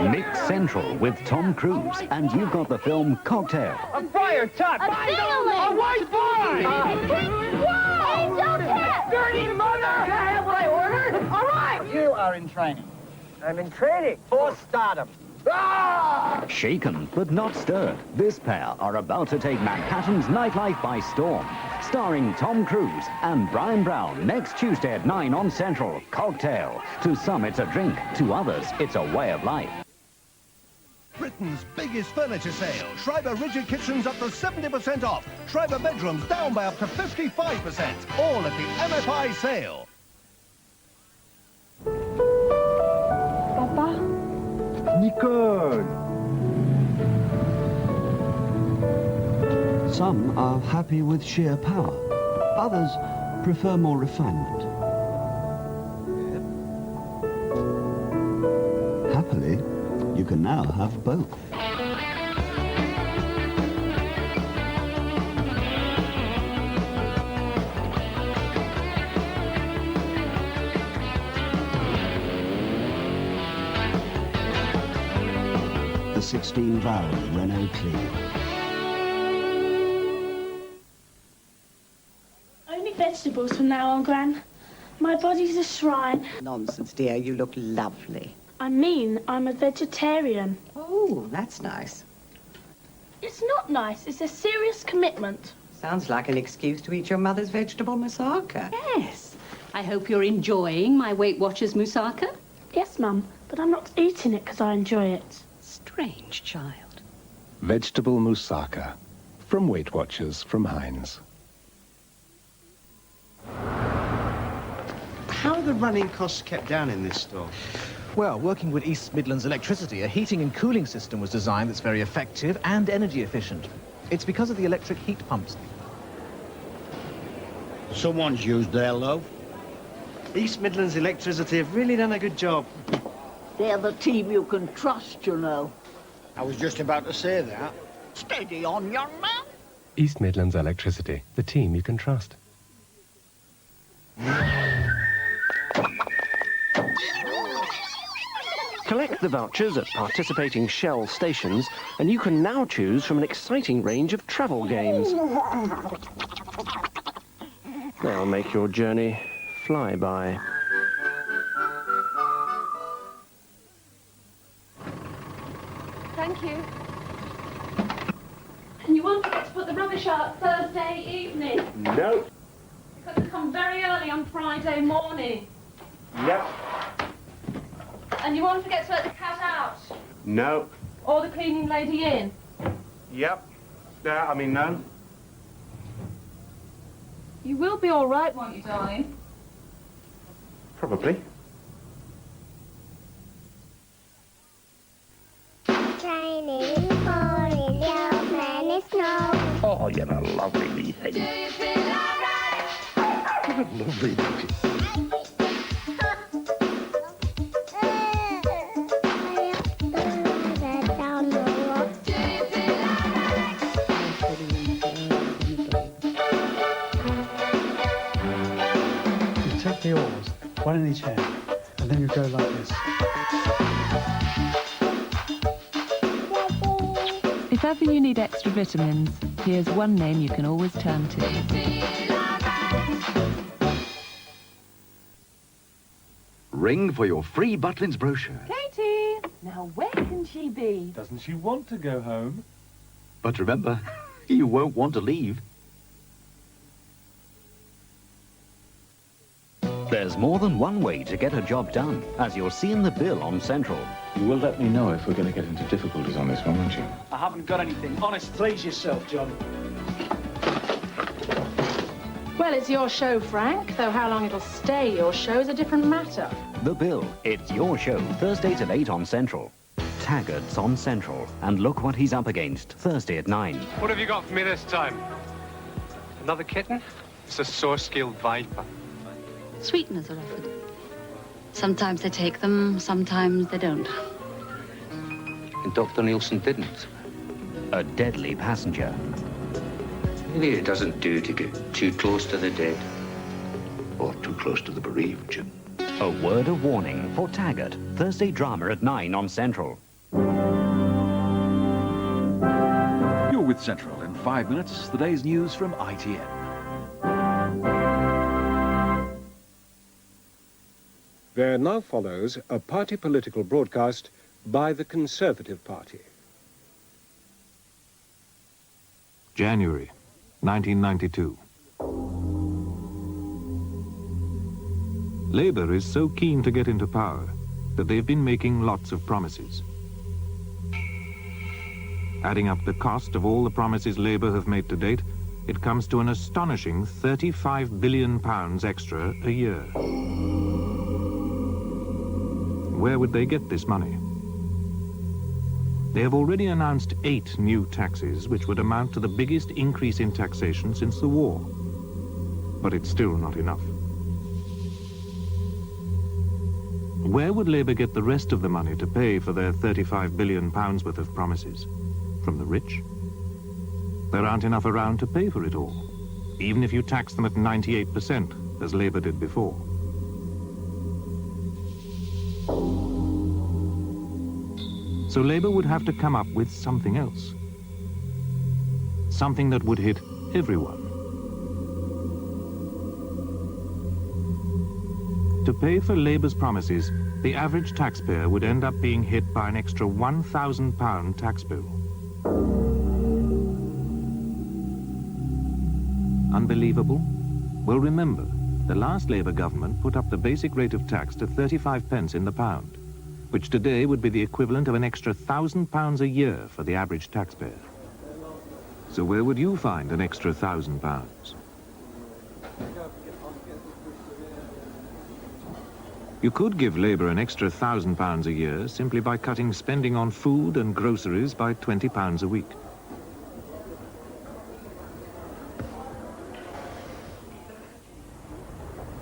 Nick Central with Tom Cruise, and you've got the film Cocktail. A fire top! A white fly! Angel cat! Dirty mother! Can I have what I ordered? All right! You are in training. I'm in training for stardom. Ah! Shaken but not stirred, this pair are about to take Manhattan's nightlife by storm. Starring Tom Cruise and Brian Brown next Tuesday at 9 on Central. Cocktail. To some it's a drink, to others it's a way of life. Britain's biggest furniture sale. Schreiber Rigid Kitchens up to 70% off. Schreiber Bedrooms down by up to 55%. All at the MFI sale. Papa? Nicole! Some are happy with sheer power. Others prefer more refinement. Happily, you can now have both. The 16-valve Renault Clio. Only vegetables from now on, Gran. My body's a shrine. Nonsense, dear. You look lovely. I mean, I'm a vegetarian. Oh, that's nice. It's not nice. It's a serious commitment. Sounds like an excuse to eat your mother's vegetable moussaka. Yes. I hope you're enjoying my Weight Watchers moussaka. Yes, Mum, but I'm not eating it because I enjoy it. Strange child. Vegetable moussaka from Weight Watchers from Heinz. How are the running costs kept down in this store? Well, working with East Midlands Electricity, a heating and cooling system was designed that's very effective and energy efficient. It's because of the electric heat pumps. Someone's used their loaf. East Midlands Electricity have really done a good job. They're the team you can trust, you know. I was just about to say that. Steady on, young man. East Midlands Electricity, the team you can trust. Collect the vouchers at participating Shell stations, and you can now choose from an exciting range of travel games. They'll make your journey fly by. Thank you. And you won't forget to put the rubbish out Thursday evening. No. You've got to come very early on Friday morning. Yep. And you won't forget to let the cat out. No. Or the cleaning lady in. Yep. No. You will be all right, won't you, darling? Probably. Training for a young man is snow. Oh, you're a lovely wee thing. Do you feel alright? You're a lovely thing. Take the oars, one in each hand, and then you go like this. If ever you need extra vitamins, here's one name you can always turn to. Ring for your free Butlins brochure. Katie! Now where can she be? Doesn't she want to go home? But remember, you won't want to leave. There's more than one way to get a job done, as you'll see in the bill on Central. You will let me know if we're going to get into difficulties on this one, won't you? I haven't got anything. Honest, please yourself, John. Well, it's your show, Frank, though how long it'll stay your show is a different matter. The Bill, it's your show, Thursdays at 8 on Central. Taggart's on Central, and look what he's up against, Thursday at 9. What have you got for me this time? Another kitten? It's a sore-skilled viper. Sweeteners are offered. Sometimes they take them, sometimes they don't. And Dr. Nielsen didn't. A deadly passenger. Maybe it doesn't do to get too close to the dead. Or too close to the bereaved, Jim. A word of warning for Taggart, Thursday drama at 9 on Central. You're with Central. In 5 minutes, the day's news from ITN. There now follows a party political broadcast by the Conservative Party. January 1992. Labour is so keen to get into power that they've been making lots of promises. Adding up the cost of all the promises Labour have made to date, it comes to an astonishing £35 billion extra a year. Where would they get this money? They have already announced 8 new taxes, which would amount to the biggest increase in taxation since the war. But it's still not enough. Where would Labour get the rest of the money to pay for their £35 billion worth of promises? From the rich? There aren't enough around to pay for it all, even if you tax them at 98%, as Labour did before. So Labour would have to come up with something else. Something that would hit everyone. To pay for Labour's promises, the average taxpayer would end up being hit by an extra £1,000 tax bill. Unbelievable? Well, remember, the last Labour government put up the basic rate of tax to 35p in the pound, which today would be the equivalent of an extra £1,000 a year for the average taxpayer. So where would you find an extra £1,000? You could give Labour an extra £1,000 a year simply by cutting spending on food and groceries by £20 a week.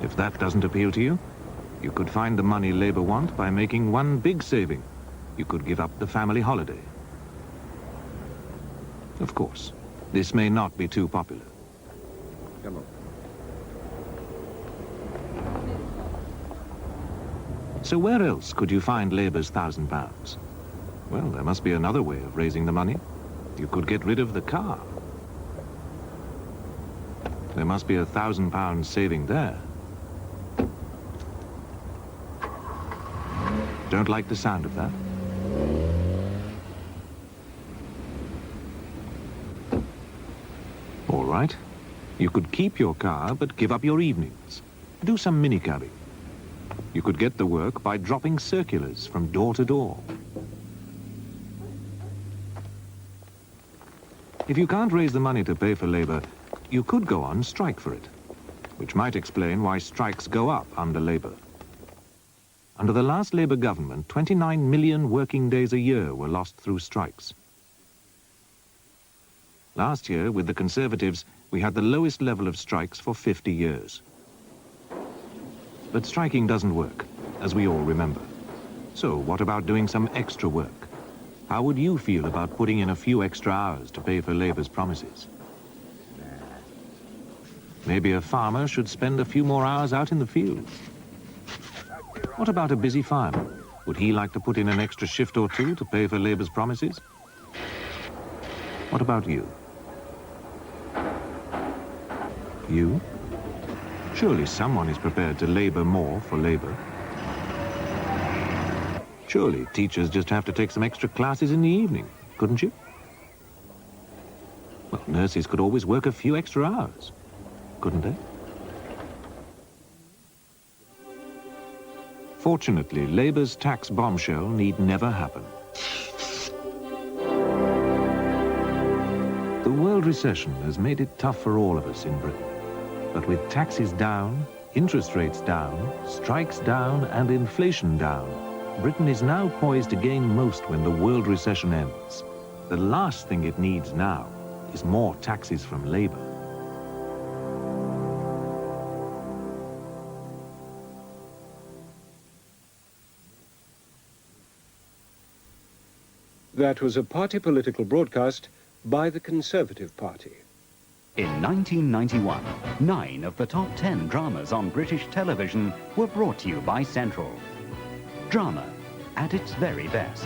If that doesn't appeal to you, you could find the money Labour want by making one big saving. You could give up the family holiday. Of course, this may not be too popular. Come on. So where else could you find Labour's £1,000? Well, there must be another way of raising the money. You could get rid of the car. There must be £1,000 saving there. Don't like the sound of that? All right. You could keep your car, but give up your evenings. Do some minicabbing. You could get the work by dropping circulars from door to door. If you can't raise the money to pay for Labour, you could go on strike for it, which might explain why strikes go up under Labour. Under the last Labour government, 29 million working days a year were lost through strikes. Last year, with the Conservatives, we had the lowest level of strikes for 50 years. But striking doesn't work, as we all remember. So what about doing some extra work? How would you feel about putting in a few extra hours to pay for Labour's promises? Maybe a farmer should spend a few more hours out in the fields. What about a busy fireman? Would he like to put in an extra shift or two to pay for Labour's promises? What about you? You? Surely someone is prepared to labour more for Labour. Surely teachers just have to take some extra classes in the evening, couldn't you? Well, nurses could always work a few extra hours, couldn't they? Fortunately, Labour's tax bombshell need never happen. The world recession has made it tough for all of us in Britain. But with taxes down, interest rates down, strikes down, and inflation down, Britain is now poised to gain most when the world recession ends. The last thing it needs now is more taxes from Labour. That was a party political broadcast by the Conservative Party. In 1991, 9 of the top 10 dramas on British television were brought to you by Central. Drama at its very best.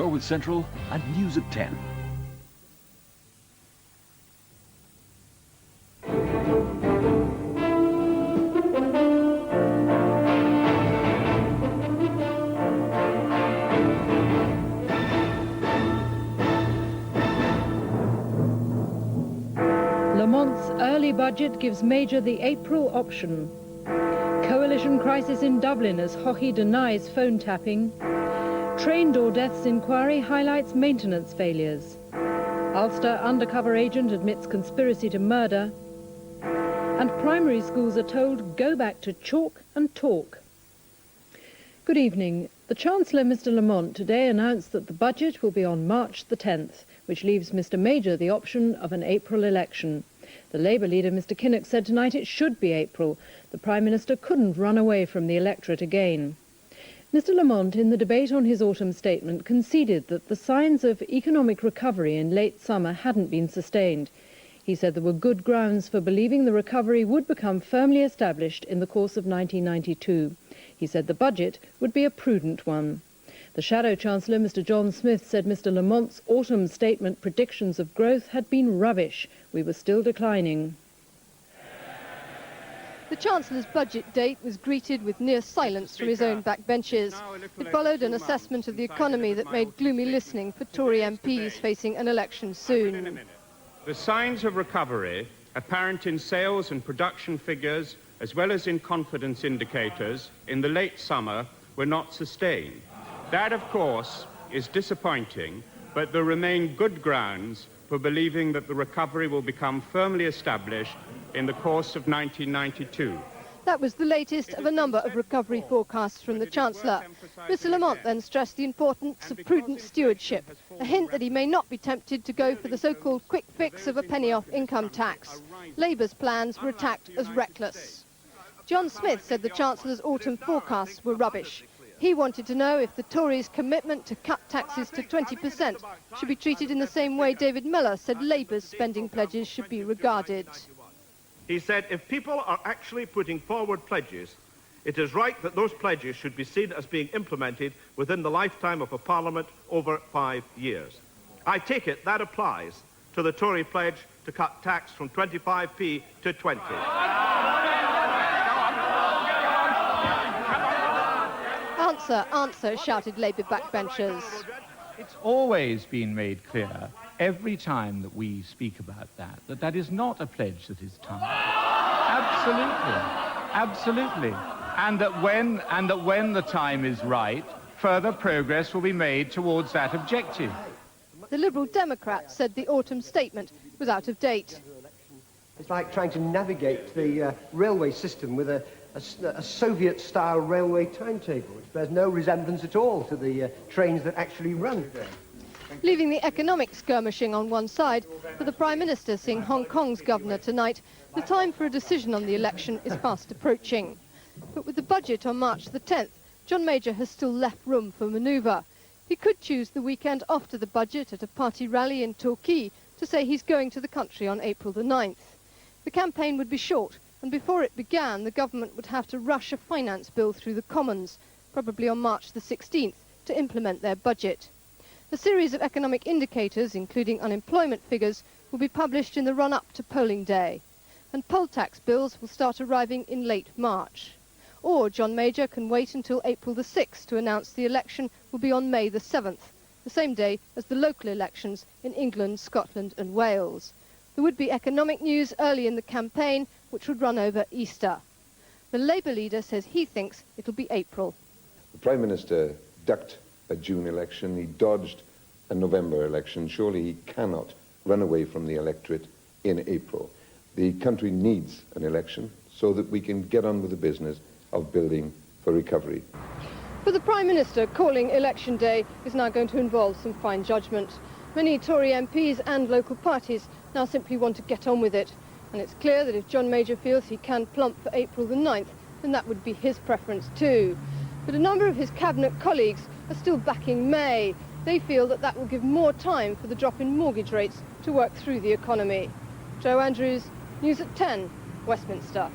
with Central and News at 10. Lamont's early budget gives Major the April option. Coalition crisis in Dublin as Haughey denies phone tapping. Train door deaths inquiry highlights maintenance failures. Ulster undercover agent admits conspiracy to murder. And primary schools are told go back to chalk and talk. Good evening. The Chancellor, Mr. Lamont, today announced that the budget will be on March the 10th, which leaves Mr. Major the option of an April election. The Labour leader, Mr. Kinnock, said tonight it should be April. The Prime Minister couldn't run away from the electorate again. Mr. Lamont, in the debate on his autumn statement, conceded that the signs of economic recovery in late summer hadn't been sustained. He said there were good grounds for believing the recovery would become firmly established in the course of 1992. He said the budget would be a prudent one. The Shadow Chancellor, Mr. John Smith, said Mr. Lamont's autumn statement predictions of growth had been rubbish. We were still declining. The Chancellor's budget date was greeted with near silence from his own backbenches. It followed an assessment of the economy that made gloomy listening for Tory MPs facing an election soon. The signs of recovery, apparent in sales and production figures, as well as in confidence indicators, in the late summer were not sustained. That, of course, is disappointing, but there remain good grounds for believing that the recovery will become firmly established in the course of 1992. That was the latest of a number of recovery forecasts from the Chancellor. Mr. Lamont then stressed the importance of prudent stewardship, a hint that he may not be tempted to go for the so-called quick fix of a penny-off income tax. Labour's plans were attacked as reckless. John Smith said the Chancellor's autumn forecasts were rubbish. He wanted to know if the Tories' commitment to cut taxes to 20% should be treated in the same way David Miller said Labour's spending pledges should be regarded. He said if people are actually putting forward pledges, it is right that those pledges should be seen as being implemented within the lifetime of a Parliament over 5 years. I take it that applies to the Tory pledge to cut tax from 25p to 20. Answer, answer, shouted Labour backbenchers. It's always been made clear, every time that we speak about that, that that is not a pledge that is time. Absolutely, absolutely. And that when the time is right, further progress will be made towards that objective. The Liberal Democrats said the autumn statement was out of date. It's like trying to navigate the railway system with a Soviet-style railway timetable, which bears no resemblance at all to the trains that actually run. Leaving the economic skirmishing on one side, for the Prime Minister seeing Hong Kong's governor tonight, the time for a decision on the election is fast approaching. But with the budget on March the 10th, John Major has still left room for manoeuvre. He could choose the weekend after the budget at a party rally in Torquay to say he's going to the country on April the 9th. The campaign would be short, and before it began, the government would have to rush a finance bill through the Commons, probably on March the 16th, to implement their budget. A series of economic indicators, including unemployment figures, will be published in the run-up to polling day. And poll tax bills will start arriving in late March. Or John Major can wait until April the 6th to announce the election will be on May the 7th, the same day as the local elections in England, Scotland and Wales. There would be economic news early in the campaign, which would run over Easter. The Labour leader says he thinks it'll be April. The Prime Minister ducked a June election. He dodged a November election. Surely he cannot run away from the electorate in April. The country needs an election so that we can get on with the business of building for recovery. For the Prime Minister, calling election day is now going to involve some fine judgment. Many Tory MPs and local parties now simply want to get on with it. And it's clear that if John Major feels he can plump for April the 9th, then that would be his preference too. But a number of his cabinet colleagues are still backing May. They feel that that will give more time for the drop in mortgage rates to work through the economy. Joe Andrews, News at 10, Westminster.